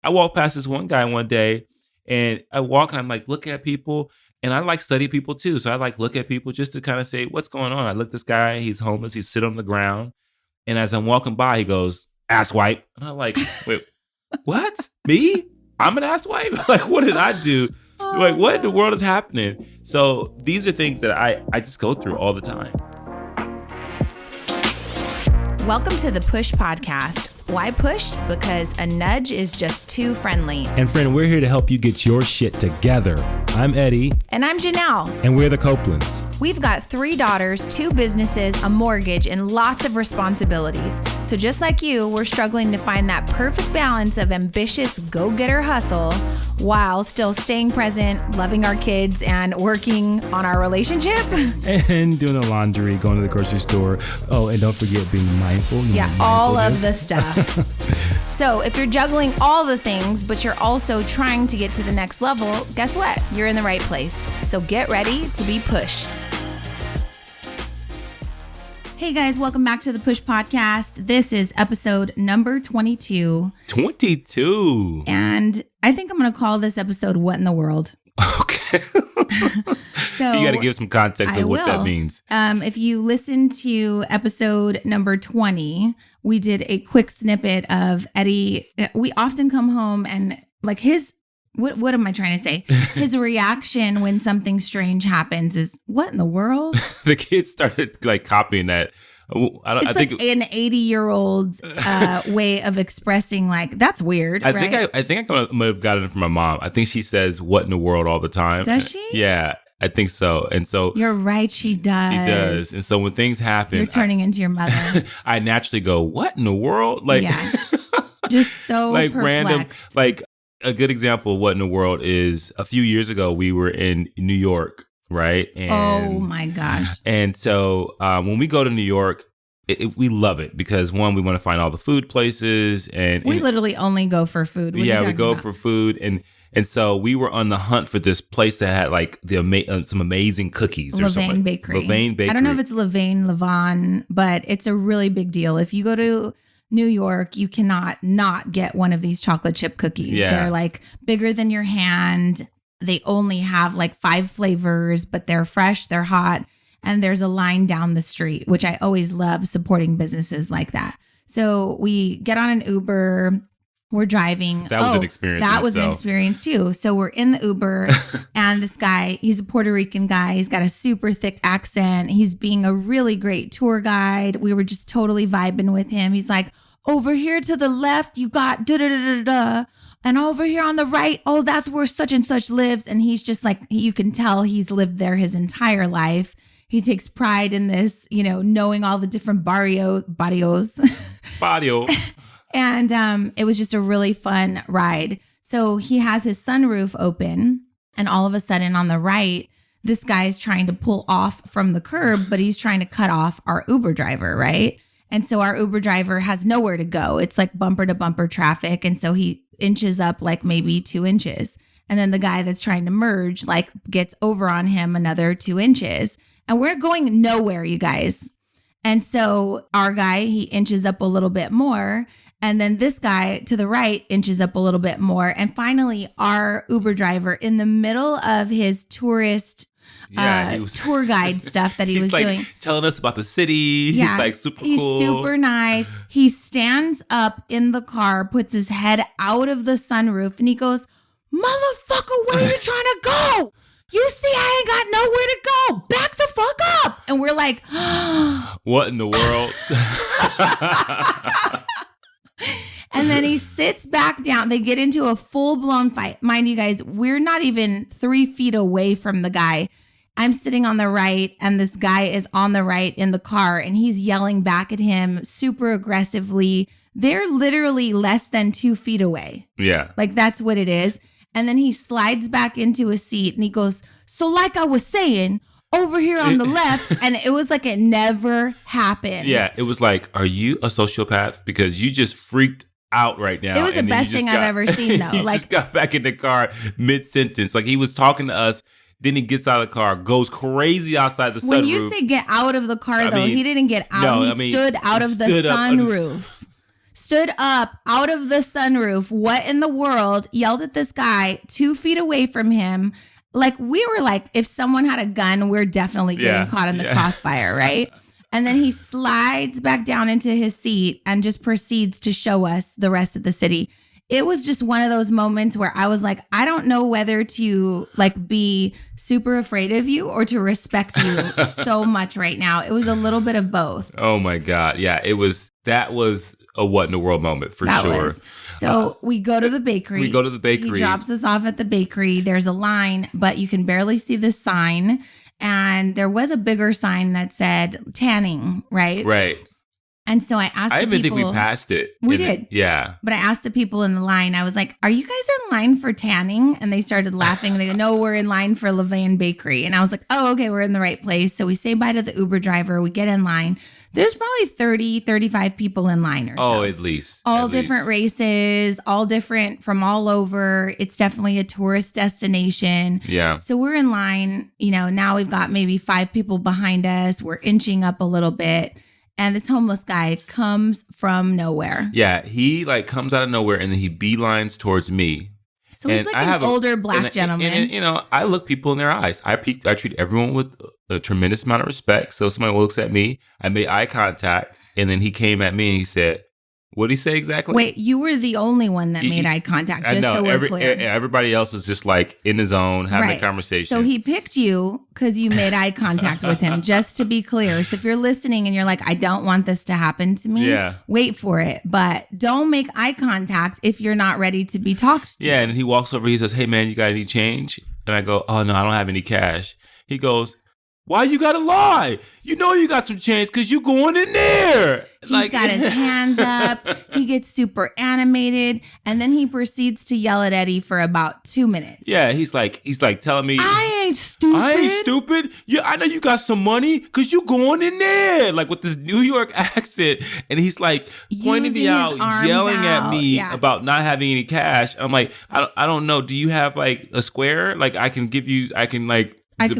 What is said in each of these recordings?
I walked past this one guy one day, and I walk and I'm like looking at people, and I like study people too. So I like look at people just to kind of say what's going on. I look at this guy, he's homeless, he's sitting on the ground, and as I'm walking by, he goes, "Ass wipe," and I'm like, "Wait, what? Me? I'm an ass wipe? Like, what did I do? Like, what in the world is happening?" So these are things that I just go through all the time. Welcome to the Push Podcast. Why push? Because a nudge is just too friendly. And friend, we're here to help you get your shit together. I'm Eddie. And I'm Janelle. And we're the Copelands. We've got 3 daughters, 2 businesses, a mortgage, and lots of responsibilities. So just like you, we're struggling to find that perfect balance of ambitious go-getter hustle while still staying present, loving our kids, and working on our relationship. And doing the laundry, going to the grocery store. Oh, and don't forget being mindful. Yeah, all of the stuff. So if you're juggling all the things, but you're also trying to get to the next level, guess what? You're in the right place. So get ready to be pushed. Hey guys, welcome back to the Push Podcast. This is episode number 22. 22. And I think I'm going to call this episode What in the World? Okay. So you got to give some context of what that means. If you listen to episode number 20, we did a quick snippet of Eddie. We often come home and like his, what am I trying to say? His reaction when something strange happens is, what in the world? The kids started like copying that. I think an 80-year-old way of expressing like, that's weird. I think I might have gotten it from my mom. I think she says "what in the world" all the time. Does she? Yeah, I think so. And so you're right, she does. She does. And so when things happen, you're turning into your mother. I naturally go, "What in the world?" Like, yeah, just so like perplexed. Random. Like a good example of what in the world is a few years ago we were in New York. Right. And, oh my gosh. And so when we go to New York, we love it because one, we want to find all the food places, and we literally only go for food. We go for food, and so we were on the hunt for this place that had like some amazing cookies. Levain Bakery. Levain Bakery. I don't know if it's Levain, but it's a really big deal. If you go to New York, you cannot not get one of these chocolate chip cookies. Yeah. They're like bigger than your hand. They only have like 5 flavors, but they're fresh, they're hot, and there's a line down the street, which I always love supporting businesses like that. So we get on an Uber, we're driving. That was an experience. That was an experience too. So we're in the Uber and this guy, he's a Puerto Rican guy. He's got a super thick accent. He's being a really great tour guide. We were just totally vibing with him. He's like, over here to the left, you got da-da-da-da-da. And over here on the right, oh, that's where such and such lives. And he's just like, you can tell he's lived there his entire life. He takes pride in this, knowing all the different barrios. Barrio. And it was just a really fun ride. So he has his sunroof open, and all of a sudden on the right, this guy's trying to pull off from the curb, but he's trying to cut off our Uber driver, right? And so our Uber driver has nowhere to go. It's like bumper to bumper traffic. And so he inches up like maybe 2 inches. And then the guy that's trying to merge like gets over on him another 2 inches. And we're going nowhere, you guys. And so our guy, he inches up a little bit more. And then this guy to the right inches up a little bit more. And finally, our Uber driver in the middle of his tourist tour guide stuff that he was like doing. Telling us about the city. Yeah, he's like super he's cool. He's super nice. He stands up in the car, puts his head out of the sunroof, and he goes, "Motherfucker, where are you trying to go? You see I ain't got nowhere to go. Back the fuck up." And we're like, what in the world? And then he sits back down. They get into a full-blown fight. Mind you guys, we're not even 3 feet away from the guy. I'm sitting on the right, and this guy is on the right in the car, and he's yelling back at him super aggressively. They're literally less than 2 feet away. Yeah. Like, that's what it is. And then he slides back into his seat, and he goes, "So like I was saying, over here on the left," and it was like it never happened. Yeah, it was like, are you a sociopath? Because you just freaked out right now. It was the best thing I've ever seen, though. He just got back in the car mid-sentence. Like, he was talking to us. Then he gets out of the car, goes crazy outside the sunroof. When you say get out of the car, he didn't get out. He stood out of the sunroof. stood up out of the sunroof. What in the world? Yelled at this guy 2 feet away from him. Like, we were like, if someone had a gun, we're definitely getting caught in the crossfire, right? And then he slides back down into his seat and just proceeds to show us the rest of the city. It was just one of those moments where I was like, I don't know whether to like be super afraid of you or to respect you so much right now. It was a little bit of both. Oh my God. Yeah, that was a what in the world moment for sure. So we go to the bakery. He drops us off at the bakery. There's a line, but you can barely see the sign. And there was a bigger sign that said tanning, right? Right. And so I asked I the even people, think we passed it. We did. Yeah. But I asked the people in the line, I was like, are you guys in line for tanning? And they started laughing. They go, no, we're in line for Levain Bakery. And I was like, oh, okay, we're in the right place. So we say bye to the Uber driver. We get in line. There's probably 30, 35 people in line or so. Oh, at least. All different races, all different from all over. It's definitely a tourist destination. Yeah. So we're in line. Now we've got maybe 5 people behind us. We're inching up a little bit. And this homeless guy comes from nowhere. Yeah, he like comes out of nowhere and then he beelines towards me. So he's like an older black gentleman. And I look people in their eyes. I treat everyone with a tremendous amount of respect. So somebody looks at me, I made eye contact, and then he came at me and he said, what did he say exactly? Wait, you were the only one that made eye contact, just so we're clear. Everybody else was just like in the zone, having a conversation. So he picked you because you made eye contact with him, just to be clear. So if you're listening and you're like, I don't want this to happen to me, wait for it. But don't make eye contact if you're not ready to be talked to. Yeah, and he walks over, he says, hey man, you got any change? And I go, oh no, I don't have any cash. He goes, why you gotta lie? You know you got some change because you going in there. He's got his hands up. He gets super animated. And then he proceeds to yell at Eddie for about 2 minutes. Yeah, he's like telling me, I ain't stupid. Yeah, I know you got some money because you going in there. Like with this New York accent. And he's like pointing me out, yelling at me about not having any cash. I'm like, I don't know. Do you have like a square? Like I can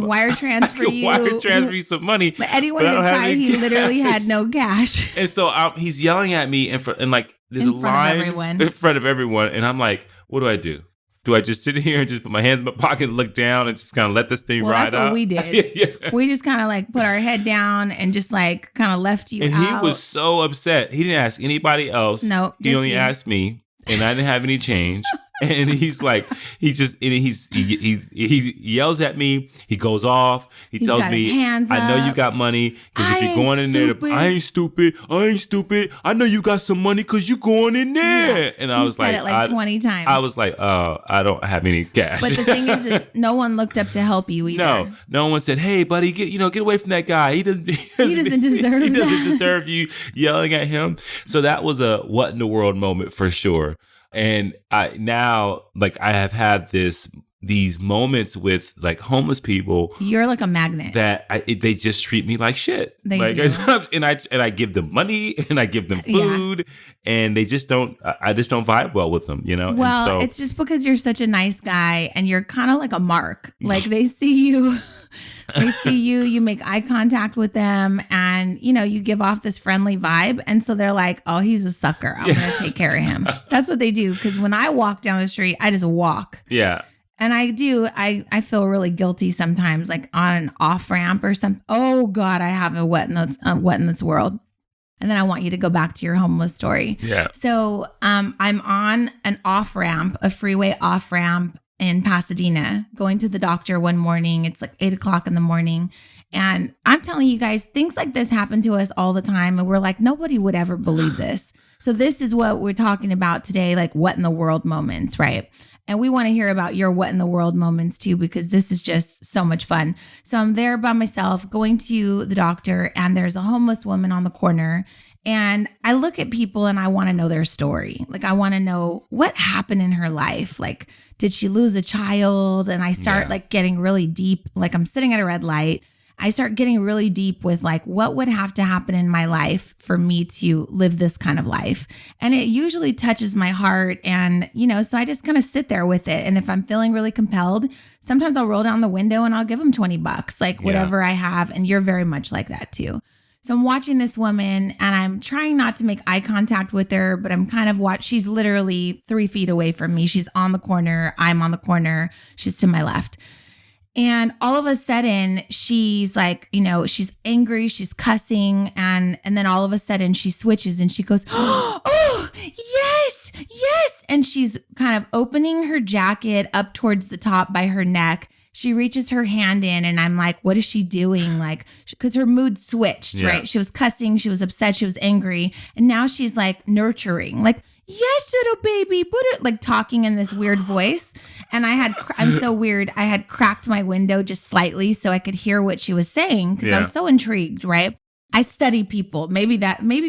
wire transfer you. Wire transfer you some money. But Eddie wanted to cry. He literally had no cash. And so he's yelling at me and like there's a line in front of everyone. And I'm like, what do? Do I just sit here and just put my hands in my pocket and look down and just kind of let this thing ride out? That's what we did. Yeah. We just kind of like put our head down and just like kind of left you out. And he was so upset. He didn't ask anybody else. No, he only asked me. And I didn't have any change. And he's like, he yells at me. He goes off. He tells me, I know you got money because if you're going in there, I ain't stupid. I know you got some money because you're going in there. Yeah. And I was like, said it like 20 times. I was like, oh, I don't have any cash. But the thing is no one looked up to help you either. No one said, hey, buddy, get away from that guy. He doesn't deserve you yelling at him. So that was a what in the world moment for sure. And I have had these moments with like homeless people. You're like a magnet. They just treat me like shit. They do. And I give them money and I give them food and they just don't. I just don't vibe well with them, Well, and so, it's just because you're such a nice guy and you're kind of like a mark. Like they see you. They see you, you make eye contact with them, and, you give off this friendly vibe. And so they're like, oh, he's a sucker. I'm going to take care of him. That's what they do. Because when I walk down the street, I just walk. Yeah. And I do. I feel really guilty sometimes, like on an off ramp or something. Oh, God, I have a what in this world. And then I want you to go back to your homeless story. Yeah. So I'm on an off ramp, a freeway off ramp in Pasadena, going to the doctor one morning. It's like 8:00 in the morning. And I'm telling you guys, things like this happen to us all the time. And we're like, nobody would ever believe this. So this is what we're talking about today, like what in the world moments, right? And we want to hear about your what in the world moments too, because this is just so much fun. So I'm there by myself going to the doctor, and there's a homeless woman on the corner. And I look at people and I want to know their story. Like I want to know what happened in her life. Like, did she lose a child? And I start like getting really deep. Like I'm sitting at a red light. I start getting really deep with like, what would have to happen in my life for me to live this kind of life? And it usually touches my heart. And, so I just kind of sit there with it. And if I'm feeling really compelled, sometimes I'll roll down the window and I'll give them $20, like whatever I have. And you're very much like that too. So I'm watching this woman and I'm trying not to make eye contact with her, but I'm kind of she's literally 3 feet away from me. She's on the corner. I'm on the corner. She's to my left. And all of a sudden she's like, she's angry, she's cussing. And then all of a sudden she switches and she goes, oh, yes, yes. And she's kind of opening her jacket up towards the top by her neck. She reaches her hand in and I'm like, what is she doing? Like, because her mood switched, right? She was cussing, she was upset, she was angry. And now she's like nurturing, like, yes, little baby, put it, like talking in this weird voice. And I'm so weird. I had cracked my window just slightly so I could hear what she was saying because I was so intrigued, right? I study people. Maybe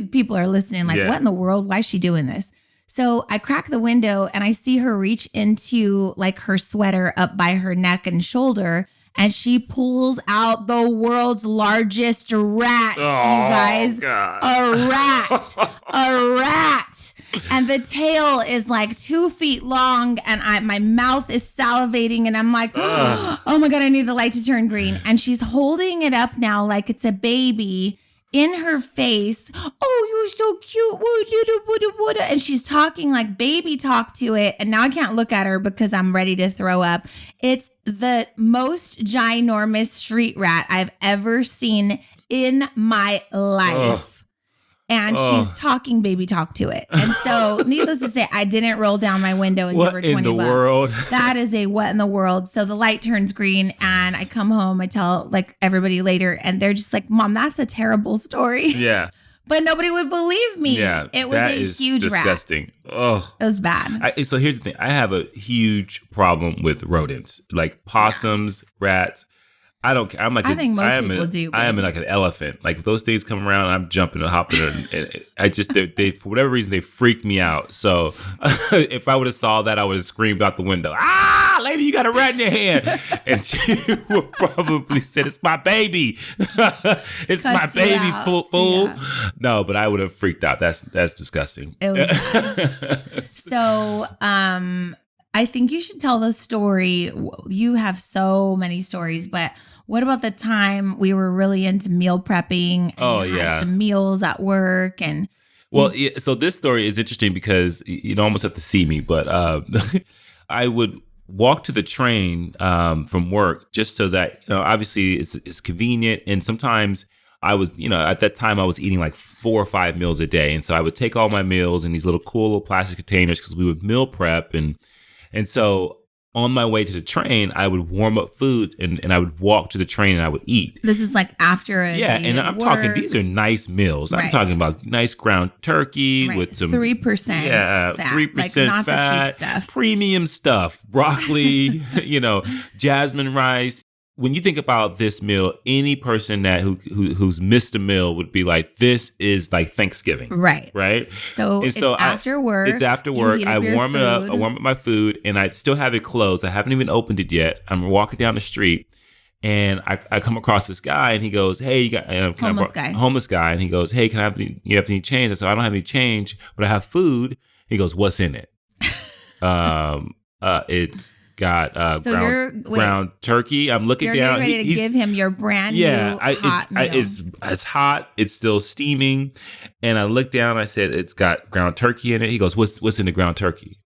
people are listening like, what in the world? Why is she doing this? So I crack the window and I see her reach into like her sweater up by her neck and shoulder. And she pulls out the world's largest rat, you guys. God. A rat. And the tail is like 2 feet long. And my mouth is salivating. And I'm like, oh my God, I need the light to turn green. And she's holding it up now like it's a baby in her face. Oh, you're so cute. And she's talking like baby talk to it. And now I can't look at her because I'm ready to throw up. It's the most ginormous street rat I've ever seen in my life. And she's talking baby talk to it. And so needless to say, I didn't roll down my window and give her 20 bucks. What in the world? That is a what in the world. So the light turns green and I come home. I tell like everybody later and they're just like, Mom, that's a terrible story. Yeah. But nobody would believe me. Yeah. It was a huge disgusting. rat. Oh, it was bad. So here's the thing. I have a huge problem with rodents, like possums, rats. I don't care. I think most people do. I am like an elephant. Like if those things come around, I'm jumping and hopping. And I just, they for whatever reason, they freak me out. So if I would have saw that, I would have screamed out the window, "Ah, lady, you got a rat in your hand!" And she would probably said, "It's my baby. It's my baby, fool." Yeah. No, but I would have freaked out. That's disgusting. It was bad. So, I think you should tell the story. You have so many stories, but what about the time we were really into meal prepping and had some meals at work? And so this story is interesting because you'd almost have to see me, but I would walk to the train from work just so that, obviously it's convenient. And sometimes I was, at that time I was eating like 4 or 5 meals a day. And so I would take all my meals in these little cool little plastic containers because we would meal prep. And so on my way to the train, I would warm up food and I would walk to the train and I would eat. This is like after a day and I'm talking, these are nice meals. Right. I'm talking about nice ground turkey with some 3% fat. 3% like not fat, the cheap stuff. Premium stuff, broccoli, jasmine rice. When you think about this meal, any person that who's missed a meal would be like, this is like Thanksgiving. Right. Right. So it's after work. It's after work. I warm it up. I warm up my food and I still have it closed. I haven't even opened it yet. I'm walking down the street and I come across this guy and he goes, "Hey, you got homeless guy." And he goes, "Hey, can I have any change?" I said, "I don't have any change, but I have food." He goes, "What's in it?" It's got ground turkey. I'm looking down. You're ready to give him your brand new hot meal. It's hot. It's still steaming. And I look down. I said, "It's got ground turkey in it." He goes, "What's in the ground turkey?"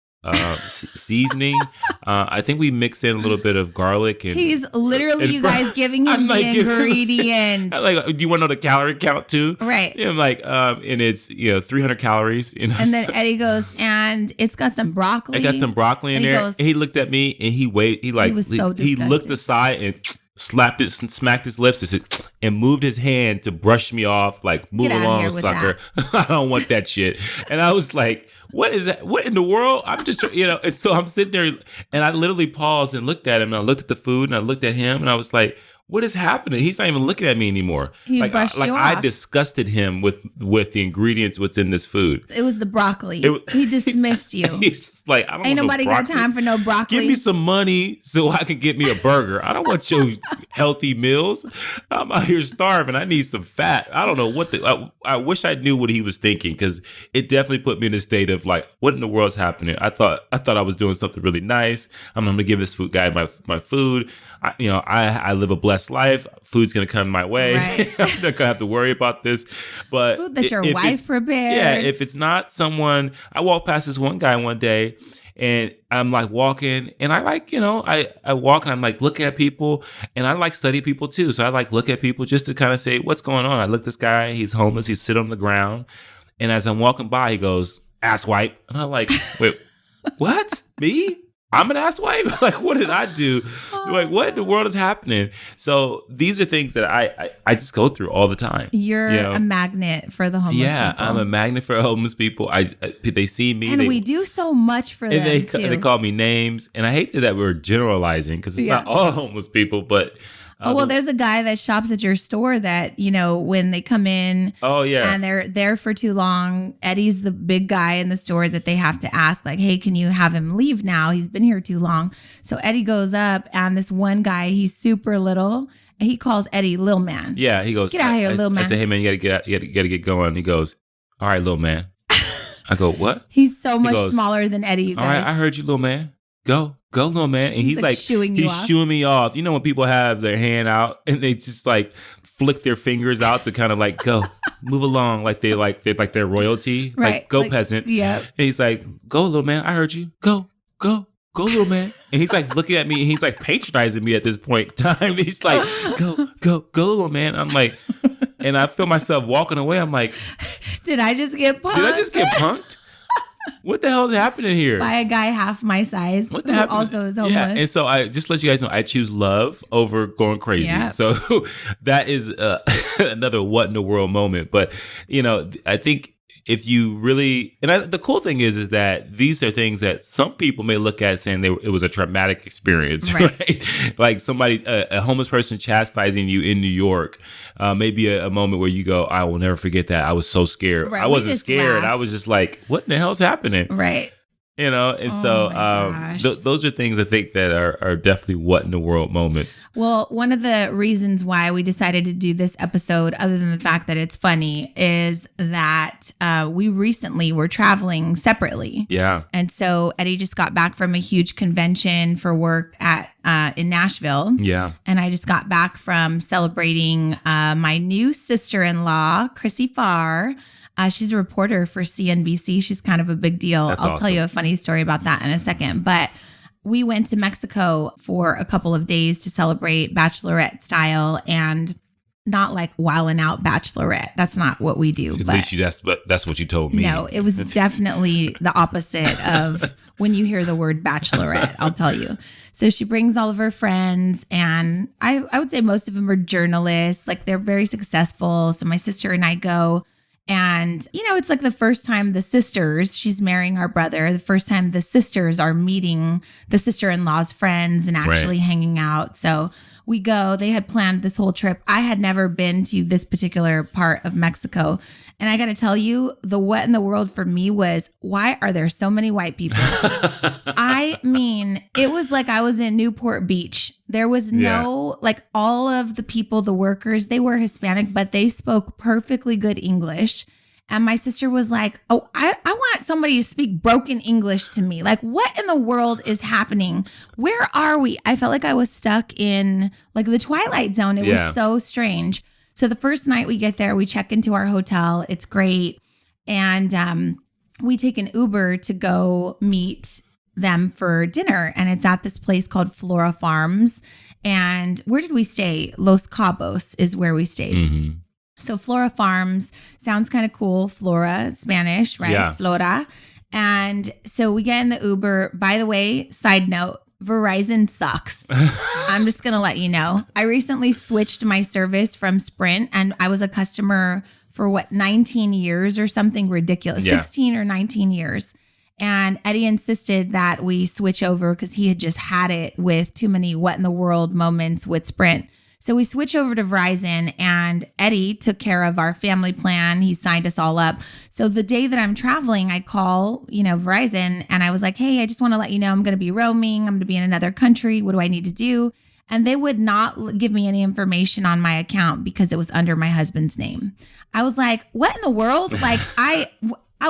Seasoning. I think we mix in a little bit of garlic. And he's literally, you guys, giving him the ingredients. Like, do you want to know the calorie count too? Right. Yeah, I'm like, and it's 300 calories. And then Eddie goes, and it's got some broccoli. I got some broccoli in there. Goes, and he looked at me and he was so disgusted. He looked aside and smacked his lips and moved his hand to brush me off, like, "Move along, sucker." I don't want that shit. And I was like, what is that? What in the world? I'm just, and so I'm sitting there and I literally paused and looked at him and I looked at the food and I looked at him and I was like, what is happening? He's not even looking at me anymore. He brushed you off. I disgusted him with the ingredients, what's in this food. It was the broccoli. He dismissed you. He's like, I don't Ain't want nobody got time for no broccoli. Give me some money so I can get me a burger. I don't want your healthy meals. I'm out here starving. I need some fat. I don't know what I wish I knew what he was thinking because it definitely put me in a state of like, what in the world's happening? I thought I was doing something really nice. I'm going to give this food guy my food. I live a blessed best life. Food's going to come my way. Right. I'm not going to have to worry about this. But Food that your if wife prepared. Yeah, if it's not someone, I walked past this one guy one day and I'm like walking and I like, I walk and I'm like looking at people and I like study people too. So I like look at people just to kind of say, what's going on? I look at this guy, he's homeless, he's sitting on the ground. And as I'm walking by, he goes, ass wipe. And I'm like, wait, what? Me? I'm an ass wipe? Like, what did I do? Like, what in the world is happening? So these are things that I just go through all the time. You're a magnet for the homeless people. Yeah, I'm a magnet for homeless people. They see me. And we do so much for them, too. They call me names. And I hate that we're generalizing because it's not all homeless people, but... there's a guy that shops at your store that, when they come in and they're there for too long, Eddie's the big guy in the store that they have to ask, like, hey, can you have him leave now? He's been here too long. So Eddie goes up and this one guy, he's super little. And he calls Eddie Lil Man. Yeah, he goes, get out of here, Lil Man. I say, hey, man, you got to get going. He goes, all right, Lil Man. I go, what? He's so much smaller than Eddie, you guys. All right, I heard you, Lil Man. Go, little man. And he's like shooing me off. You know when people have their hand out and they just like flick their fingers out to kind of like go, move along, like they're royalty. Right. Like go peasant. Yeah. And he's like, go, little man. I heard you. Go, little man. And he's like looking at me and he's like patronizing me at this point in time. He's like, go, little man. I'm like, and I feel myself walking away. I'm like, did I just get punked? What the hell is happening here? By a guy half my size who also is homeless. Yeah, and so I just let you guys know I choose love over going crazy. Yeah. So that is another what in the world moment. But, I think if you really, the cool thing is that these are things that some people may look at saying it was a traumatic experience, right? Like somebody, a homeless person chastising you in New York, maybe a moment where you go, I will never forget that. I was so scared. Right. I wasn't scared. I was just like, what in the hell's happening? Right. And so those are things I think that are definitely what in the world moments. Well, one of the reasons why we decided to do this episode, other than the fact that it's funny, is that we recently were traveling separately. Yeah. And so Eddie just got back from a huge convention for work in Nashville. Yeah. And I just got back from celebrating my new sister-in-law, Chrissy Farr. She's a reporter for CNBC. She's kind of a big deal. That's I'll awesome. tell you a funny story about that in a second. But we went to Mexico for a couple of days to celebrate bachelorette style, and not like wilding out bachelorette. That's not what we do. At least that's what you told me. No, it was definitely the opposite of when you hear the word bachelorette, I'll tell you. So she brings all of her friends, and I would say most of them are journalists. Like, they're very successful. So my sister and I go. And, it's like the first time the sisters, she's marrying our brother, the first time the sisters are meeting the sister-in-law's friends and actually hanging out. So we go. They had planned this whole trip. I had never been to this particular part of Mexico. And I got to tell you, the what in the world for me was, why are there so many white people? I mean, it was like I was in Newport Beach. There was no, like, all of the people, the workers, they were Hispanic, but they spoke perfectly good English. And my sister was like, oh, I want somebody to speak broken English to me. Like, what in the world is happening? Where are we? I felt like I was stuck in like the Twilight Zone. It was so strange. So the first night we get there, we check into our hotel. It's great. And we take an Uber to go meet them for dinner. And it's at this place called Flora Farms. And where did we stay? Los Cabos is where we stayed. Mm-hmm. So Flora Farms sounds kind of cool. Flora, Spanish, right? Yeah. Flora. And so we get in the Uber. By the way, side note, Verizon sucks. I'm just going to let you know. I recently switched my service from Sprint, and I was a customer for 19 years or something ridiculous, 16 or 19 years. And Eddie insisted that we switch over because he had just had it with too many what in the world moments with Sprint. So we switch over to Verizon, and Eddie took care of our family plan. He signed us all up. So the day that I'm traveling, I call, Verizon, and I was like, hey, I just want to let you know I'm going to be roaming. I'm going to be in another country. What do I need to do? And they would not give me any information on my account because it was under my husband's name. I was like, what in the world? Like, I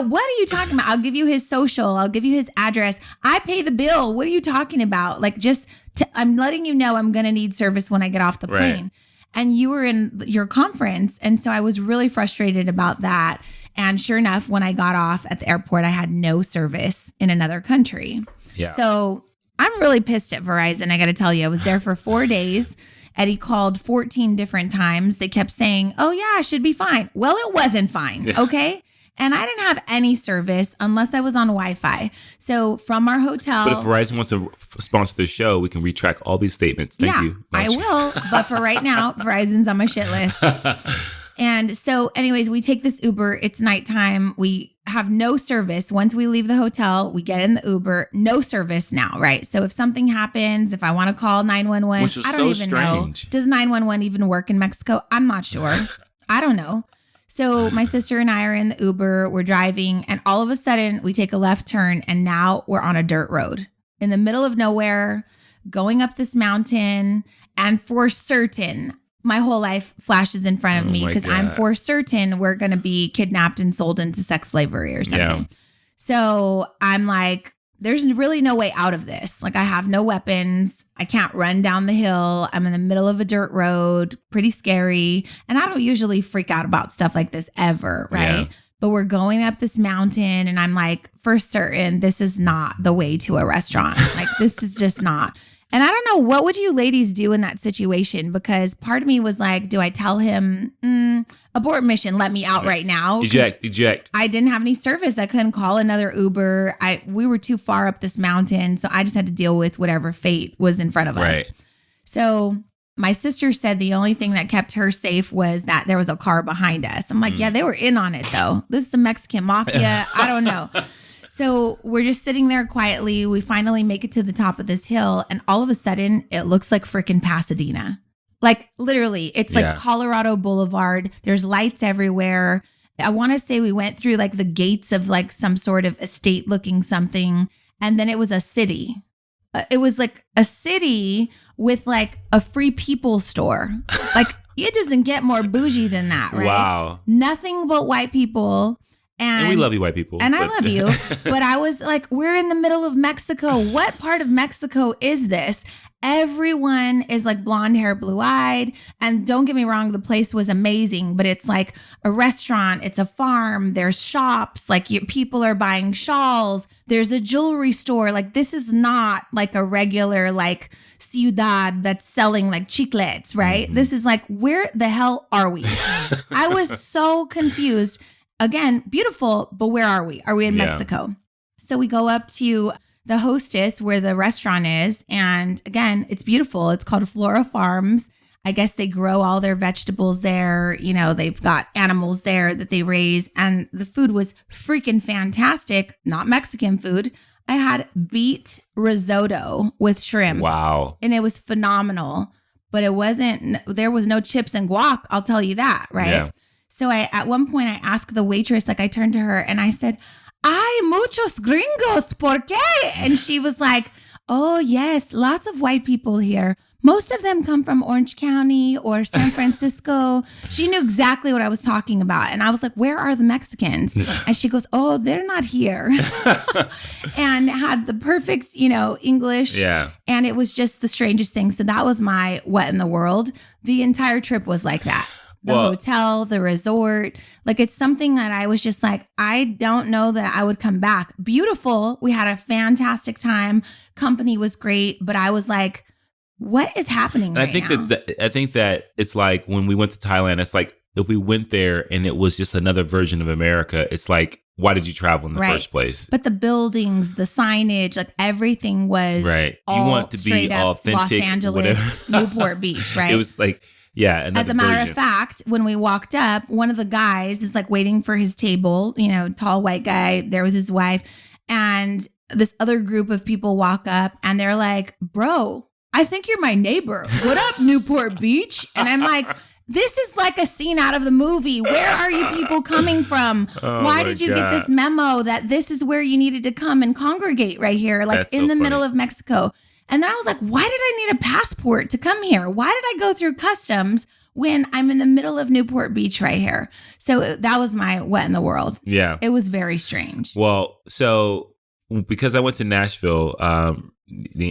What are you talking about? I'll give you his social. I'll give you his address. I pay the bill. What are you talking about? Like, I'm letting you know I'm going to need service when I get off the plane. And you were in your conference. And so I was really frustrated about that. And sure enough, when I got off at the airport, I had no service in another country. Yeah. So I'm really pissed at Verizon. I got to tell you, I was there for 4 days. Eddie called 14 different times. They kept saying, oh, yeah, I should be fine. Well, it wasn't fine. Yeah. Okay. And I didn't have any service unless I was on Wi-Fi. So from our hotel. But if Verizon wants to sponsor the show, we can retract all these statements. Thank you. I will. But for right now, Verizon's on my shit list. And so anyways, we take this Uber. It's nighttime. We have no service. Once we leave the hotel, we get in the Uber. No service now, right? So if something happens, if I want to call 911, Which is I don't so even strange. know. Does 911 even work in Mexico? I'm not sure. I don't know. So my sister and I are in the Uber. We're driving. And all of a sudden, we take a left turn. And now we're on a dirt road in the middle of nowhere, going up this mountain. And for certain, my whole life flashes in front of me because I'm for certain we're going to be kidnapped and sold into sex slavery or something. Yeah. So I'm like, there's really no way out of this. Like, I have no weapons. I can't run down the hill. I'm in the middle of a dirt road, pretty scary. And I don't usually freak out about stuff like this ever, right? Yeah. But we're going up this mountain and I'm like, for certain, this is not the way to a restaurant. Like, this is just not. And I don't know, what would you ladies do in that situation? Because part of me was like, do I tell him, abort mission, let me out right now? Eject. I didn't have any service. I couldn't call another Uber. We were too far up this mountain. So I just had to deal with whatever fate was in front of us. So my sister said the only thing that kept her safe was that there was a car behind us. I'm like, yeah, they were in on it though. This is the Mexican mafia. I don't know. So we're just sitting there quietly. We finally make it to the top of this hill. And all of a sudden, it looks like freaking Pasadena. Like, literally, it's like Colorado Boulevard. There's lights everywhere. I want to say we went through like the gates of like some sort of estate looking something. And then it was a city. It was like a city with like a Free People store. Like, it doesn't get more bougie than that, right? Wow. Nothing but white people. And we love you, white people. And I love you. But I was like, we're in the middle of Mexico. What part of Mexico is this? Everyone is like blonde hair, blue eyed. And don't get me wrong, the place was amazing, but it's like a restaurant. It's a farm. There's shops. Like, people are buying shawls. There's a jewelry store. Like, this is not like a regular like ciudad that's selling like chiclets, right? Mm-hmm. This is like, where the hell are we? I was so confused. Again, beautiful, but where are we? Are we in Mexico? So we go up to the hostess where the restaurant is. And again, it's beautiful. It's called Flora Farms. I guess they grow all their vegetables there. You know, they've got animals there that they raise. And the food was freaking fantastic. Not Mexican food. I had beet risotto with shrimp. Wow. And it was phenomenal. But there was no chips and guac. I'll tell you that, right? Yeah. So at one point I asked the waitress, like I turned to her and I said, "Ay, muchos gringos, ¿por qué?" And she was like, "Oh yes, lots of white people here. Most of them come from Orange County or San Francisco." She knew exactly what I was talking about. And I was like, "Where are the Mexicans?" And she goes, "Oh, they're not here." And had the perfect, English. Yeah. And it was just the strangest thing. So that was my what in the world. The entire trip was like that. The hotel, the resort, like it's something that I was just like, I don't know that I would come back. Beautiful. We had a fantastic time. Company was great, but I was like, what is happening right now? I think that it's like when we went to Thailand, it's like if we went there and it was just another version of America, it's like, why did you travel in the first place? But the buildings, the signage, like everything was right. You want to be authentic, Los Angeles, Newport Beach, right? It was like, yeah. As a matter of fact, when we walked up, one of the guys is like waiting for his table, tall white guy there with his wife. And this other group of people walk up and they're like, "Bro, I think you're my neighbor. What up, Newport Beach?" And I'm like, this is like a scene out of the movie. Where are you people coming from? Why did you get this memo that this is where you needed to come and congregate right here, like That's in the funny. middle of Mexico? And then I was like, why did I need a passport to come here? Why did I go through customs? when I'm in the middle of Newport Beach right here. So that was my what in the world. Yeah. It was very strange. Well, so because I went to Nashville,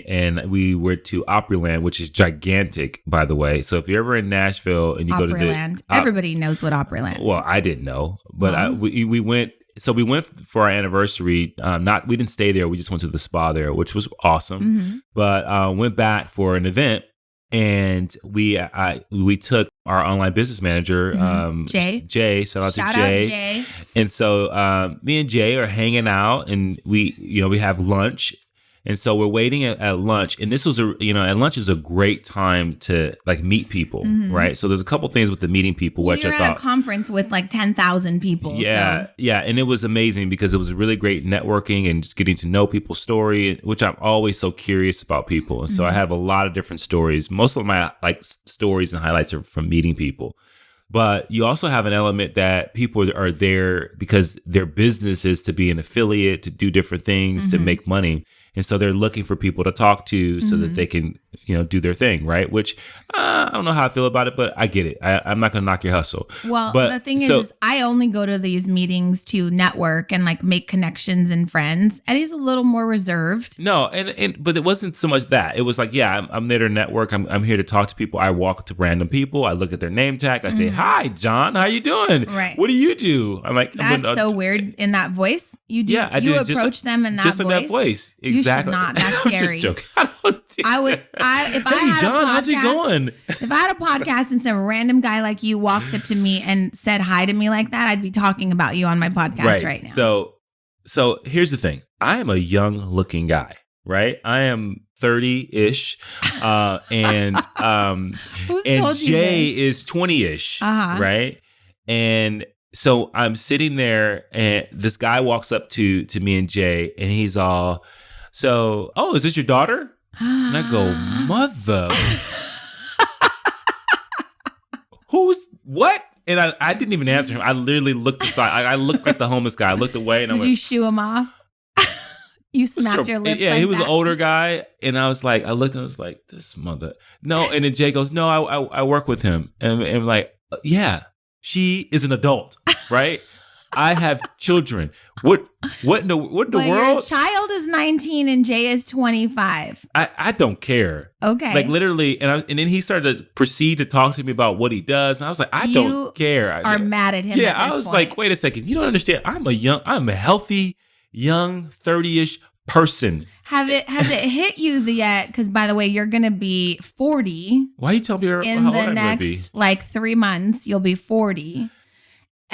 and we were to Opryland, which is gigantic, by the way. So if you're ever in Nashville and you go to Opryland. Everybody knows what Opryland is. Well, I didn't know, but we went. So we went for our anniversary. We didn't stay there. We just went to the spa there, which was awesome. Mm-hmm. But went back for an event, and we took our online business manager, Jay. Shout out to Jay. And so me and Jay are hanging out, and we have lunch. And so we're waiting at lunch, and this was at lunch is a great time to like meet people, right? So there's a couple things with the meeting people, which I thought at a conference with like 10,000 people. Yeah, and it was amazing because it was really great networking and just getting to know people's story, which I'm always so curious about people. And so I have a lot of different stories. Most of my like stories and highlights are from meeting people. But you also have an element that people are there because their business is to be an affiliate, to do different things, to make money. And so they're looking for people to talk to so that they can, do their thing, right? Which I don't know how I feel about it, but I get it. I'm not going to knock your hustle. Well, but, the thing is I only go to these meetings to network and like make connections and friends. Eddie's a little more reserved. No, but it wasn't so much that. It was like, yeah, I'm there to network. I'm here to talk to people. I walk to random people. I look at their name tag. I say, hi, John. How you doing? Right. What do you do? I'm like, that's so weird in that voice. You do. Yeah, I do. Approach them in that voice. Just in that voice. Exactly. You should not. That's scary. I'm just joking. I don't do Hey, John, how's it going? If I had a podcast and some random guy like you walked up to me and said hi to me like that, I'd be talking about you on my podcast right now. So here's the thing. I am a young looking guy, right? I am 30-ish. And Jay is 20-ish, right? And so I'm sitting there and this guy walks up to me and Jay and he's all, is this your daughter? And I go, mother. Who's what? And I didn't even answer him. I literally looked aside. I looked like the homeless guy. I looked away and I went, did you shoo him off? You smacked your lips. Yeah, like he was that. an older guy. And I was like, I looked and I was like, this mother. No. And then Jay goes, no, I work with him. And I'm like, yeah, she is an adult, right? I have children. What in the world? Your child is 19 and Jay is 25. I don't care. Okay. Like literally, and then he started to proceed to talk to me about what he does, and I was like, I don't care. Are mad at him. Yeah, at this I was point. like, wait a second, you don't understand. I'm a healthy, young, 30-ish person. Has it hit you yet? Because by the way, you're gonna be 40. Why you tell me in how the old I'm gonna be? next like 3 months? You'll be 40.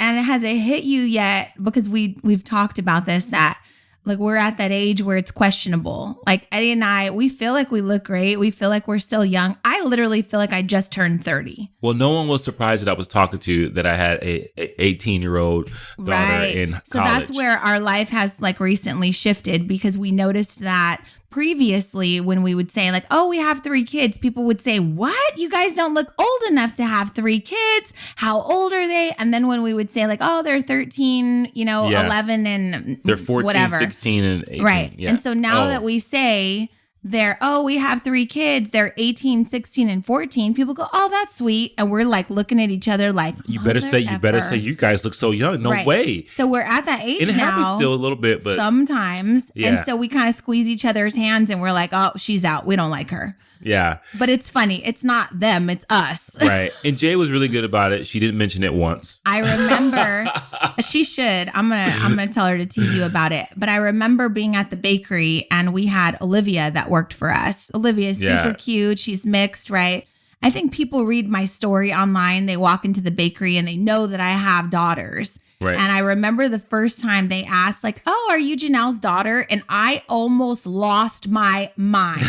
And has it hit you yet? Because we've talked about this, that like we're at that age where it's questionable. Like Eddie and I, we feel like we look great. We feel like we're still young. I literally feel like I just turned 30. Well, no one was surprised that I was talking to that I had a 18-year-old daughter in college. So that's where our life has like recently shifted, because we noticed that previously when we would say like, oh, we have 3 kids, people would say, what? You guys don't look old enough to have 3 kids. How old are they? And then when we would say like, oh, they're 13, 11 and they're 14, whatever. 16 and 18. Right. Yeah. And so now that we say we have 3 kids, they're 18, 16, and 14, people go, oh, that's sweet. And we're like looking at each other like, you better say you guys look so young. No way. So we're at that age now. It happens still a little bit, but sometimes. Yeah. And so we kind of squeeze each other's hands and we're like, oh, she's out. We don't like her. Yeah. But it's funny. It's not them. It's us. Right. And Jay was really good about it. She didn't mention it once. I remember she should. I'm gonna tell her to tease you about it. But I remember being at the bakery and we had Olivia that worked for us. Olivia is super cute. She's mixed, right? I think people read my story online. They walk into the bakery and they know that I have daughters. Right. And I remember the first time they asked like, oh, are you Janelle's daughter? And I almost lost my mind.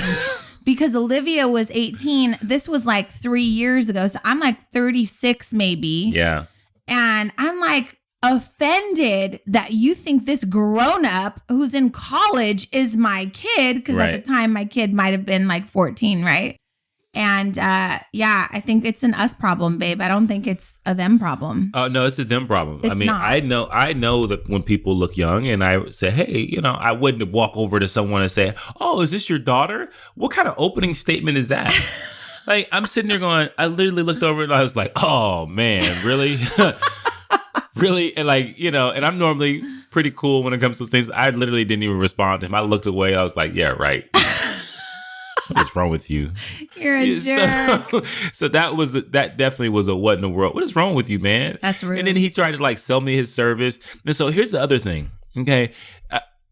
Because Olivia was 18. This was like 3 years ago. So I'm like 36 maybe. Yeah. And I'm like offended that you think this grown up who's in college is my kid. Because at the time my kid might have been like 14, right? And I think it's an us problem, babe. I don't think it's a them problem. No, it's a them problem. It's not. I know that when people look young and I say, hey, I wouldn't walk over to someone and say, oh, is this your daughter? What kind of opening statement is that? Like, I'm sitting there going, I literally looked over and I was like, oh man, really? Really? And like, and I'm normally pretty cool when it comes to things. I literally didn't even respond to him. I looked away. I was like, yeah, right. What's wrong with you? You're a jerk. So that definitely was a what in the world? What is wrong with you, man? That's rude. And then he tried to like sell me his service. And so here's the other thing. Okay.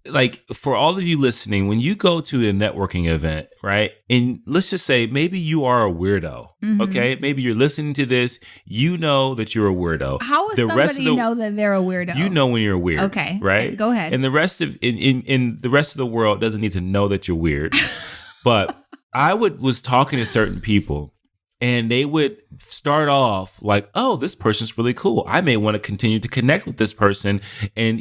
Like for all of you listening, when you go to a networking event, right? And let's just say maybe you are a weirdo. Okay. Maybe you're listening to this. You know that you're a weirdo. How will somebody know that they're a weirdo? You know when you're weird. Okay. Right? Go ahead. And the rest of in the rest of the world doesn't need to know that you're weird. But I was talking to certain people and they would start off like, oh, this person's really cool. I may want to continue to connect with this person and,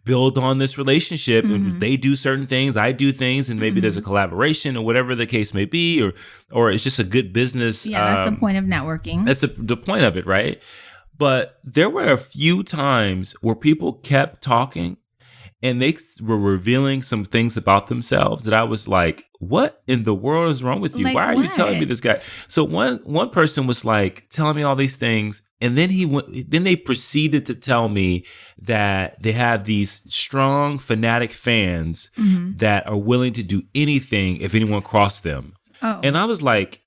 build on this relationship. And they do certain things, I do things, and maybe there's a collaboration or whatever the case may be, or it's just a good business. Yeah, that's the point of networking. That's the point of it, right? But there were a few times where people kept talking and they were revealing some things about themselves that I was like, what in the world is wrong with you? Like Why are you telling me this guy? So one person was like telling me all these things. And then then they proceeded to tell me that they have these strong fanatic fans that are willing to do anything if anyone crossed them. Oh. And I was like,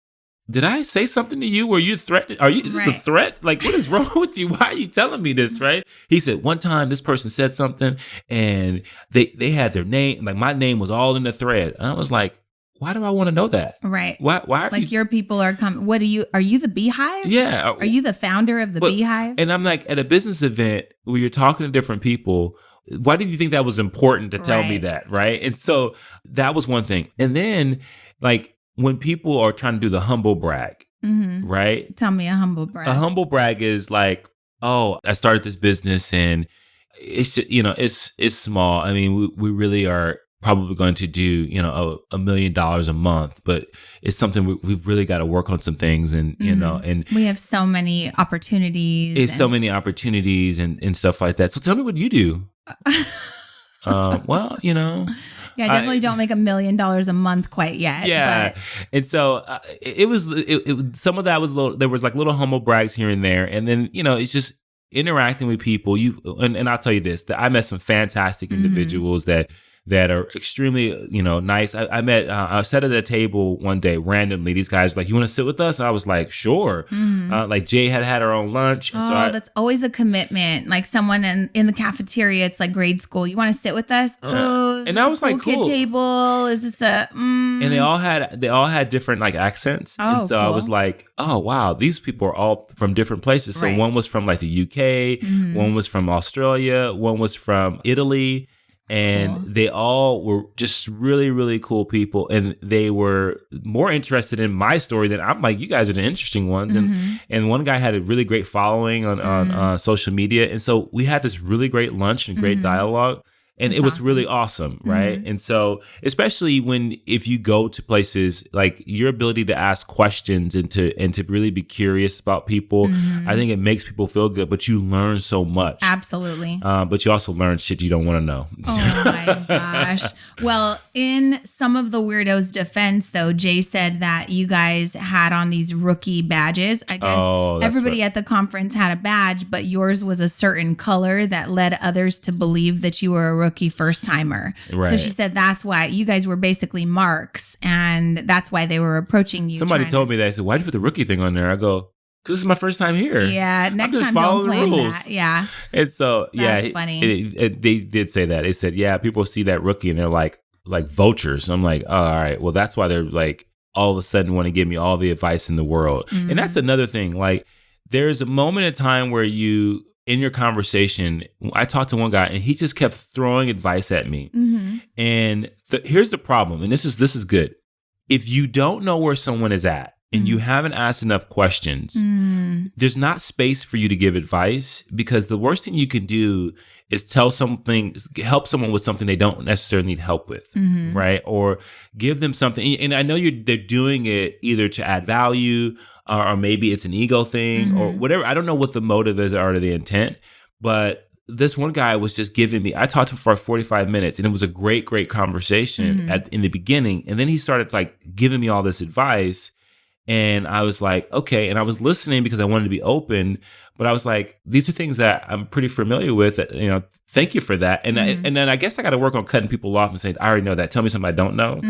did I say something to you? Were you threatened? Is this a threat? Like, what is wrong with you? Why are you telling me this? Right? He said, one time this person said something and they had their name, like my name was all in the thread. And I was like, why do I want to know that? Right. Why are like your people are coming? Are you the Beehive? Yeah. Are you the founder of the Beehive? And I'm like, at a business event where you're talking to different people, why did you think that was important to tell me that? Right. And so that was one thing. And then like, when people are trying to do the humble brag, right? Tell me a humble brag. A humble brag is like, oh, I started this business and it's just, it's small. I mean, we really are probably going to do, $1 million a month, but it's something we've really got to work on some things and, and we have so many opportunities. It's so many opportunities and stuff like that. So tell me what you do. Well, Yeah, I definitely don't make $1 million a month quite yet. Yeah. But. And so it was some of that was there was like little humble brags here and there. And then, it's just interacting with people. And I'll tell you this, that I met some fantastic individuals that are extremely, nice. I sat at a table one day randomly. These guys were like, you want to sit with us? And I was like, sure. Like Jay had her own lunch. Oh, so that's always a commitment. Like someone in the cafeteria, it's like grade school. You want to sit with us? Oh, and I was like, cool. Kid table? Is this a? And they all had different like accents. Oh, and so cool. I was like, oh wow, these people are all from different places. So one was from like the UK, one was from Australia, one was from Italy. And they all were just really, really cool people. And they were more interested in my story than I'm like, you guys are the interesting ones. And one guy had a really great following on social media. And so we had this really great lunch and great dialogue. And it was really awesome, right? And so, especially if you go to places, like your ability to ask questions and to really be curious about people, I think it makes people feel good. But you learn so much, absolutely. But you also learn shit you don't want to know. Oh my gosh! Well, in some of the weirdos' defense, though, Jay said that you guys had on these rookie badges. I guess everybody at the conference had a badge, but yours was a certain color that led others to believe that you were a rookie first timer. Right. So she said that's why you guys were basically marks, and that's why they were approaching you. Somebody told me that. I said, "Why'd you put the rookie thing on there?" I go, "Because this is my first time here." Yeah, next time don't claim that. Yeah. And so that's funny. They did say that. They said, "Yeah, people see that rookie and they're like vultures." I'm like, oh, all right, well, that's why they're like all of a sudden want to give me all the advice in the world. And that's another thing. Like, there's a moment in time where in your conversation, I talked to one guy and he just kept throwing advice at me. And here's the problem, and this is good. If you don't know where someone is at and you haven't asked enough questions, there's not space for you to give advice, because the worst thing you can do is help someone with something they don't necessarily need help with, right? Or give them something. And I know they're doing it either to add value or maybe it's an ego thing or whatever. I don't know what the motive is or the intent, but this one guy was just giving me, I talked to him for 45 minutes and it was a great, great conversation in the beginning. And then he started like giving me all this advice. And I was like, okay. And I was listening because I wanted to be open, but I was like, these are things that I'm pretty familiar with. Thank you for that. And and then I guess I got to work on cutting people off and saying, I already know that. Tell me something I don't know.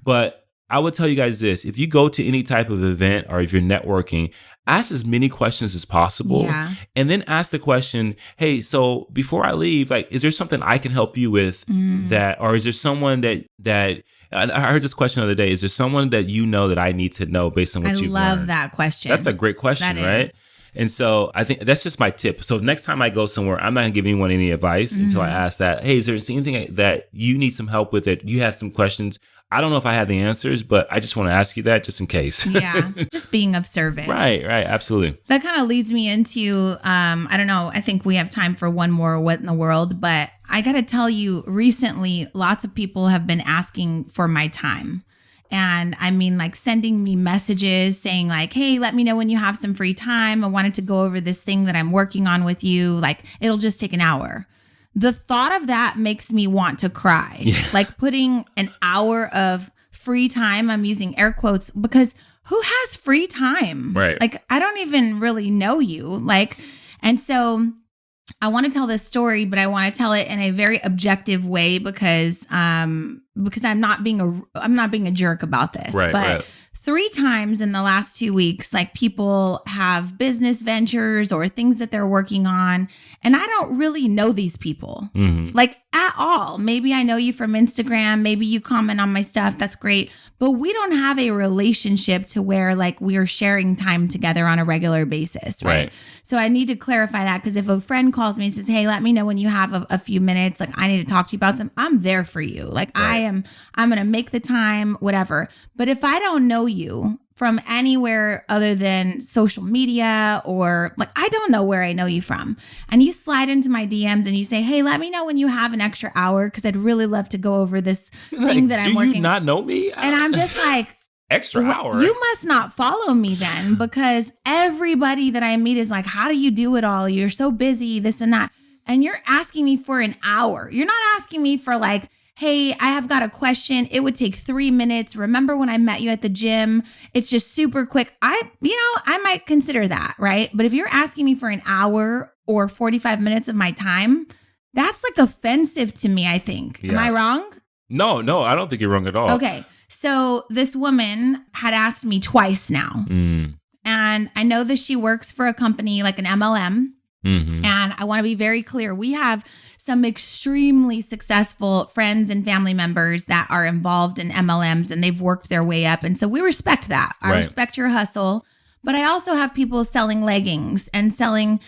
But I would tell you guys this: if you go to any type of event or if you're networking, ask as many questions as possible, and then ask the question, "Hey, so before I leave, like, is there something I can help you with that, or is there someone that?" I heard this question the other day: is there someone that you know that I need to know based on what you've learned? I love that question. That's a great question, right? And so I think that's just my tip. So next time I go somewhere, I'm not going to give anyone any advice until I ask that, hey, is there anything that you need some help with it? You have some questions. I don't know if I have the answers, but I just want to ask you that just in case. Yeah, just being of service. Right, absolutely. That kind of leads me into, I don't know, I think we have time for one more What in the World, but I got to tell you, recently, lots of people have been asking for my time. And I mean, like sending me messages saying like, hey, let me know when you have some free time. I wanted to go over this thing that I'm working on with you. Like, it'll just take an hour. The thought of that makes me want to cry. Yeah. Like putting an hour of free time, I'm using air quotes, because who has free time? Right. Like, I don't even really know you. Like, and so I want to tell this story, but I want to tell it in a very objective way because I'm not being a jerk about this. Right, but right. 3 times in the last 2 weeks, like people have business ventures or things that they're working on, and I don't really know these people like at all. Maybe I know you from Instagram, maybe you comment on my stuff, that's great, but we don't have a relationship to where like we are sharing time together on a regular basis, right? So I need to clarify that, because if a friend calls me and says, hey, let me know when you have a few minutes, like I need to talk to you about something, I'm there for you. Like I'm going to make the time, whatever. But if I don't know you from anywhere other than social media, or like, I don't know where I know you from, and you slide into my DMs and you say, hey, let me know when you have an extra hour, because I'd really love to go over this thing that I'm working on. Do you not know me? And I'm just like, extra hour. You must not follow me then, because everybody that I meet is like, how do you do it all? You're so busy, this and that. And you're asking me for an hour. You're not asking me for like, hey, I have got a question. It would take 3 minutes. Remember when I met you at the gym? It's just super quick. I might consider that, right? But if you're asking me for an hour or 45 minutes of my time, that's like offensive to me, I think. Yeah. Am I wrong? No, I don't think you're wrong at all. Okay. So this woman had asked me twice now. And I know that she works for a company like an MLM. And I want to be very clear. We have some extremely successful friends and family members that are involved in MLMs, and they've worked their way up. And so we respect that. I respect your hustle. But I also have people selling leggings and selling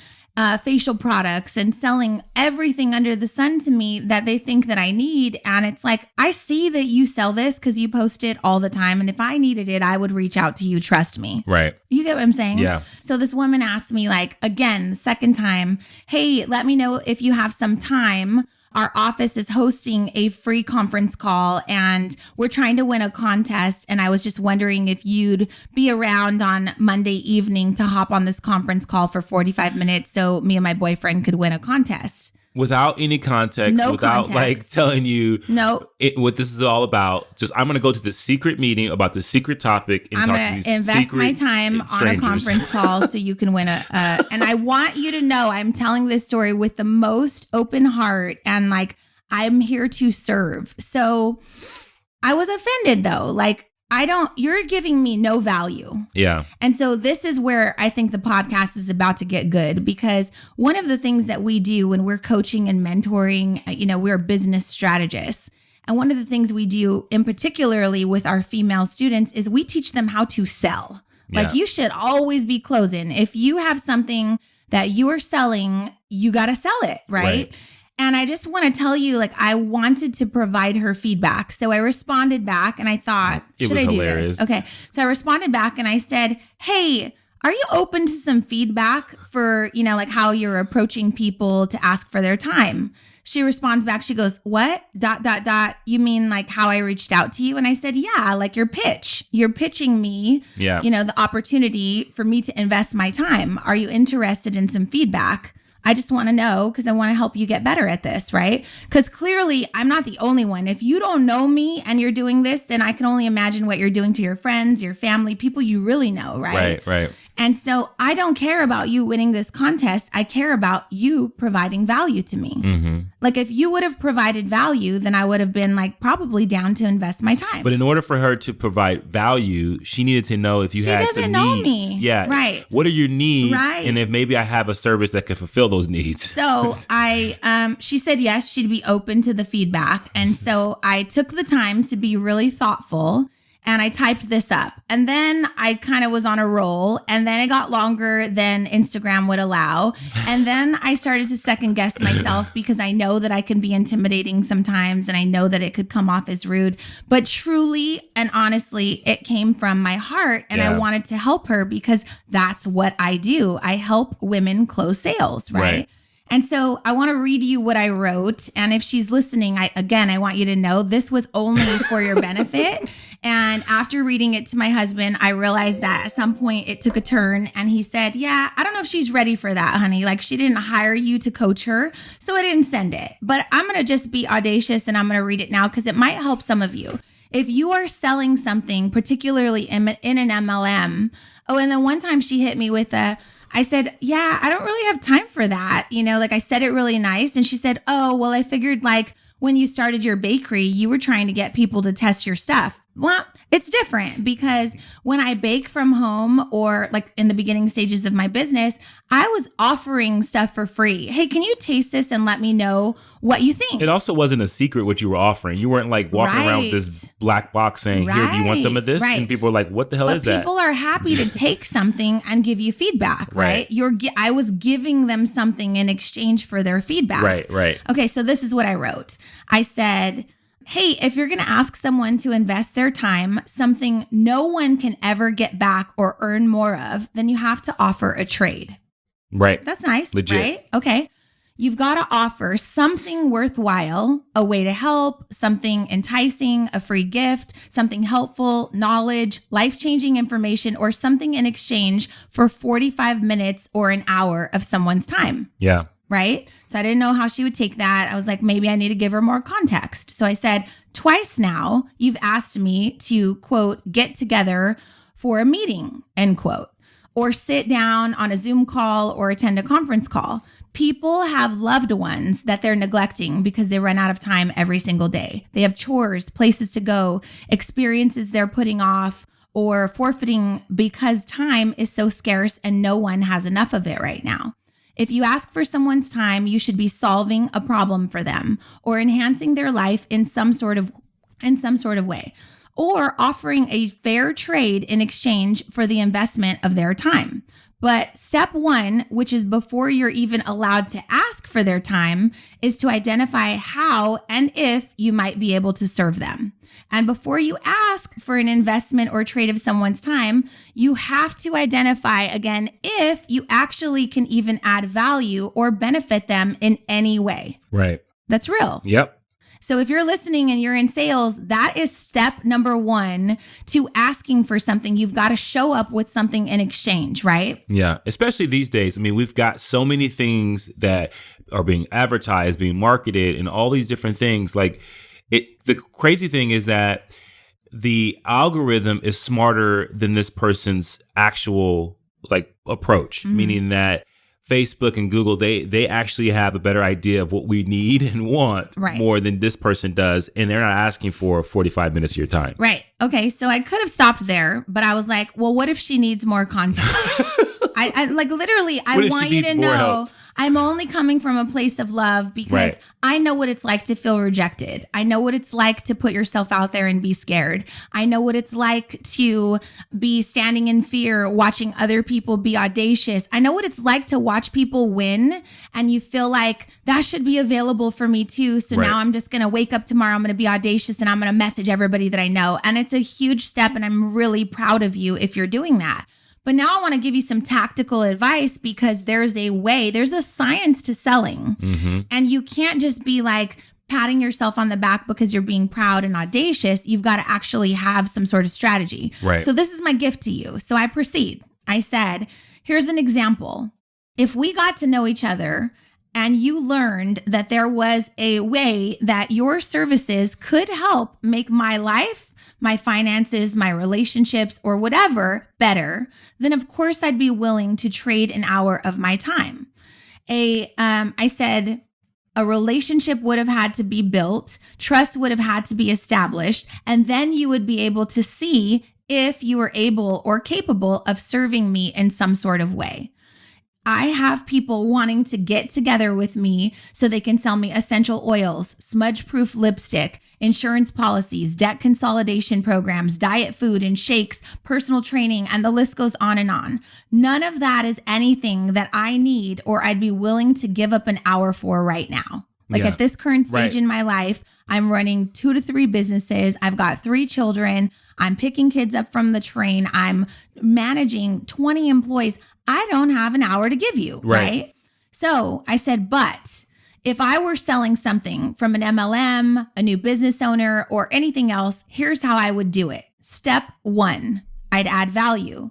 facial products and selling everything under the sun to me that they think that I need. And it's like, I see that you sell this because you post it all the time. And if I needed it, I would reach out to you. Trust me. Right. You get what I'm saying? Yeah. So this woman asked me, like, again, the second time, hey, let me know if you have some time. Our office is hosting a free conference call, and we're trying to win a contest. And I was just wondering if you'd be around on Monday evening to hop on this conference call for 45 minutes so me and my boyfriend could win a contest. Without any context, without like telling you what this is all about. Just, I'm going to go to the secret meeting about the secret topic and I'm talk to these invest my time strangers. On a conference call so you can win and I want you to know I'm telling this story with the most open heart, and like, I'm here to serve. So I was offended though. Like, you're giving me no value. Yeah. And so this is where I think the podcast is about to get good, because one of the things that we do when we're coaching and mentoring, we're business strategists. And one of the things we do in particularly with our female students is we teach them how to sell. Like, you should always be closing. If you have something that you are selling, you got to sell it, right? And I just want to tell you, like, I wanted to provide her feedback. So I responded back and I thought, should I do this? Okay. So I responded back and I said, hey, are you open to some feedback for, like how you're approaching people to ask for their time? She responds back. She goes, what? ... You mean like how I reached out to you? And I said, yeah, like your pitch. You're pitching me, the opportunity for me to invest my time. Are you interested in some feedback? I just want to know because I want to help you get better at this, right? Because clearly I'm not the only one. If you don't know me and you're doing this, then I can only imagine what you're doing to your friends, your family, people you really know, right? Right. And so I don't care about you winning this contest. I care about you providing value to me. Mm-hmm. Like if you would have provided value, then I would have been like probably down to invest my time. But in order for her to provide value, she needed to know if you had some needs. She doesn't know me. Yeah. Right. What are your needs? Right. And if maybe I have a service that could fulfill those needs. So she said yes, she'd be open to the feedback. And so I took the time to be really thoughtful. And I typed this up. And then I kind of was on a roll. And then it got longer than Instagram would allow. And then I started to second guess myself because I know that I can be intimidating sometimes. And I know that it could come off as rude. But truly and honestly, it came from my heart. And I wanted to help her because that's what I do. I help women close sales, right? And so I want to read you what I wrote. And if she's listening, I want you to know this was only for your benefit. And after reading it to my husband, I realized that at some point it took a turn and he said, yeah, I don't know if she's ready for that, honey. Like she didn't hire you to coach her. So I didn't send it. But I'm going to just be audacious and I'm going to read it now because it might help some of you. If you are selling something, particularly in an MLM. Oh, and then one time she hit me with I said, yeah, I don't really have time for that. You know, like I said it really nice. And she said, oh, well, I figured like when you started your bakery, you were trying to get people to test your stuff. Well, it's different because when I bake from home or like in the beginning stages of my business, I was offering stuff for free. Hey, can you taste this and let me know what you think? It also wasn't a secret what you were offering. You weren't like walking around with this black box saying, here, do you want some of this? And people were like, what the hell is that? People are happy to take something and give you feedback, right? I was giving them something in exchange for their feedback. Right. Okay, so this is what I wrote. I said, hey, if you're going to ask someone to invest their time, something no one can ever get back or earn more of, then you have to offer a trade. Right. That's nice, legit. Right? Okay. You've got to offer something worthwhile, a way to help, something enticing, a free gift, something helpful, knowledge, life-changing information, or something in exchange for 45 minutes or an hour of someone's time. Yeah. Right? So I didn't know how she would take that. I was like, maybe I need to give her more context. So I said, twice now, you've asked me to, quote, get together for a meeting, end quote, or sit down on a Zoom call or attend a conference call. People have loved ones that they're neglecting because they run out of time every single day. They have chores, places to go, experiences they're putting off or forfeiting because time is so scarce and no one has enough of it right now. If you ask for someone's time, you should be solving a problem for them or enhancing their life in some sort of way, or offering a fair trade in exchange for the investment of their time. But step one, which is before you're even allowed to ask for their time, is to identify how and if you might be able to serve them. And before you ask for an investment or trade of someone's time, you have to identify, again, if you actually can even add value or benefit them in any way. Right. That's real. Yep. So if you're listening and you're in sales, that is step number one to asking for something. You've got to show up with something in exchange, right? Yeah, especially these days. I mean, we've got so many things that are being advertised, being marketed, and all these different things. Like the crazy thing is that the algorithm is smarter than this person's actual like approach, meaning that Facebook and Google, they actually have a better idea of what we need and want more than this person does. And they're not asking for 45 minutes of your time. Right. Okay. So I could have stopped there, but I was like, well, what if she needs more content? I like literally, I want you to know I'm only coming from a place of love because I know what it's like to feel rejected. I know what it's like to put yourself out there and be scared. I know what it's like to be standing in fear, watching other people be audacious. I know what it's like to watch people win and you feel like that should be available for me too. So now I'm just going to wake up tomorrow. I'm going to be audacious and I'm going to message everybody that I know. And it's a huge step and I'm really proud of you if you're doing that. But now I want to give you some tactical advice because there's a science to selling. And you can't just be like patting yourself on the back because you're being proud and audacious. You've got to actually have some sort of strategy. So this is my gift to you. So I proceed. I said, here's an example. if we got to know each other and you learned that there was a way that your services could help make my life, my finances, my relationships, or whatever better, then of course I'd be willing to trade an hour of my time. I said a relationship would have had to be built, trust would have had to be established, and then you would be able to see if you were able or capable of serving me in some sort of way. I have people wanting to get together with me so they can sell me essential oils, smudge-proof lipstick, insurance policies, debt consolidation programs, diet food and shakes, personal training, and the list goes on and on. None of that is anything that I need or I'd be willing to give up an hour for right now. Like at this current stage in my life, I'm running 2 to 3 businesses. I've got 3 children. I'm picking kids up from the train. I'm managing 20 employees. I don't have an hour to give you, right? So I said, but if I were selling something from an MLM, a new business owner, or anything else, here's how I would do it. Step 1, I'd add value.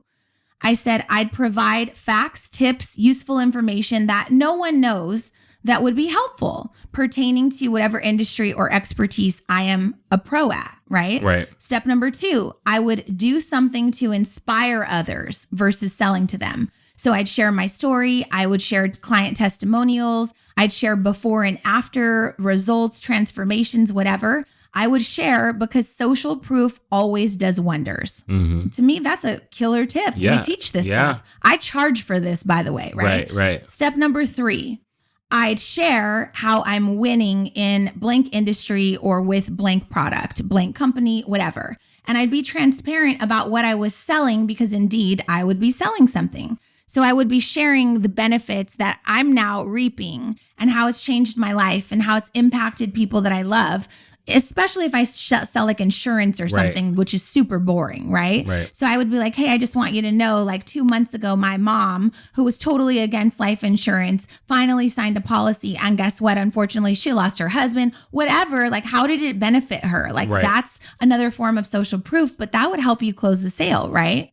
I said I'd provide facts, tips, useful information that no one knows that would be helpful pertaining to whatever industry or expertise I am a pro at, right? Right. Step number 2, I would do something to inspire others versus selling to them. So I'd share my story. I would share client testimonials. I'd share before and after results, transformations, whatever. I would share because social proof always does wonders. Mm-hmm. To me, that's a killer tip. Yeah. We teach this stuff. I charge for this, by the way, right? Right. Step number 3, I'd share how I'm winning in blank industry or with blank product, blank company, whatever. And I'd be transparent about what I was selling because indeed I would be selling something. So I would be sharing the benefits that I'm now reaping and how it's changed my life and how it's impacted people that I love, especially if I sell like insurance or something, which is super boring, right? So I would be like, hey, I just want you to know, like 2 months ago, my mom, who was totally against life insurance, finally signed a policy. And guess what? Unfortunately, she lost her husband, whatever. Like, how did it benefit her? Like, that's another form of social proof, but that would help you close the sale, right?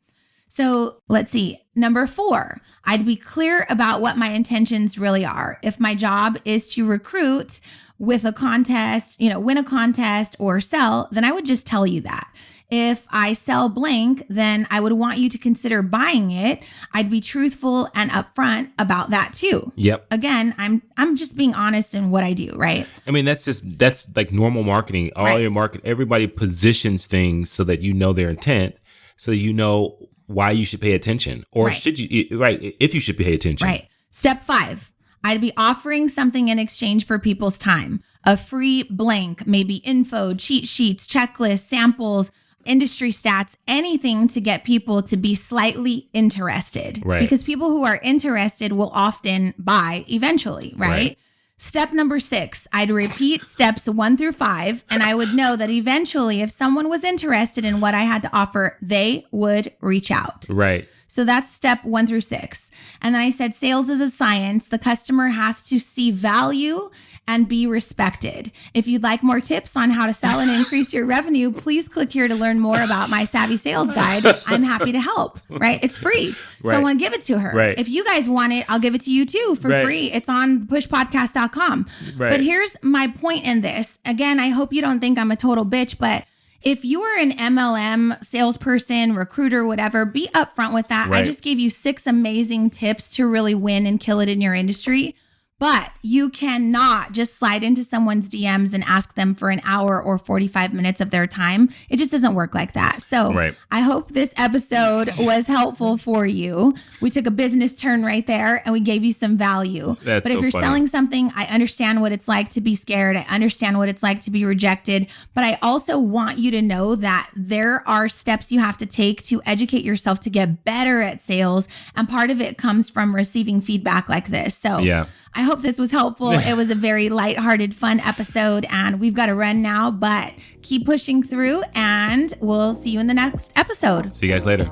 So let's see. Number 4, I'd be clear about what my intentions really are. If my job is to recruit with a contest, win a contest or sell, then I would just tell you that. If I sell blank, then I would want you to consider buying it. I'd be truthful and upfront about that too. Yep. Again, I'm just being honest in what I do, right? I mean, that's like normal marketing. All your everybody positions things so that you know their intent, so that you know why you should pay attention, or should you, if you should pay attention. Right. Step 5, I'd be offering something in exchange for people's time. A free blank, maybe info, cheat sheets, checklists, samples, industry stats, anything to get people to be slightly interested. Right. Because people who are interested will often buy eventually, right? Step number 6, I'd repeat steps 1 through 5, and I would know that eventually if someone was interested in what I had to offer, they would reach out. Right. So that's step 1 through 6. And then I said, sales is a science. The customer has to see value and be respected. If you'd like more tips on how to sell and increase your revenue, please click here to learn more about my Savvy Sales Guide. I'm happy to help, right? It's free. So I want to give it to her. Right. If you guys want it, I'll give it to you too for free. It's on pushpodcast.com. Right. But here's my point in this. Again, I hope you don't think I'm a total bitch, but if you are an MLM salesperson, recruiter, whatever, be upfront with that. I just gave you 6 amazing tips to really win and kill it in your industry. But you cannot just slide into someone's DMs and ask them for an hour or 45 minutes of their time. It just doesn't work like that. So I hope this episode was helpful for you. We took a business turn right there and we gave you some value. But if you're selling something, I understand what it's like to be scared. I understand what it's like to be rejected. But I also want you to know that there are steps you have to take to educate yourself to get better at sales. And part of it comes from receiving feedback like this. So I hope this was helpful. It was a very lighthearted, fun episode, and we've got to run now, but keep pushing through, and we'll see you in the next episode. See you guys later.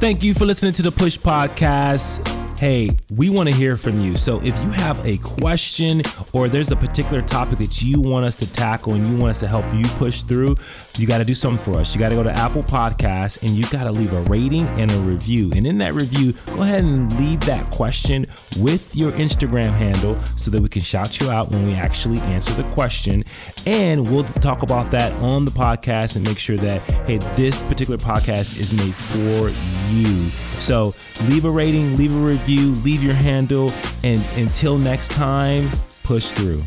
Thank you for listening to the Push Podcast. hey, we want to hear from you. So if you have a question or there's a particular topic that you want us to tackle and you want us to help you push through, you got to do something for us. You got to go to Apple Podcasts and you got to leave a rating and a review. And in that review, go ahead and leave that question with your Instagram handle so that we can shout you out when we actually answer the question. And we'll talk about that on the podcast and make sure that, hey, this particular podcast is made for you. So leave a rating, leave a review, leave your handle, and until next time, push through.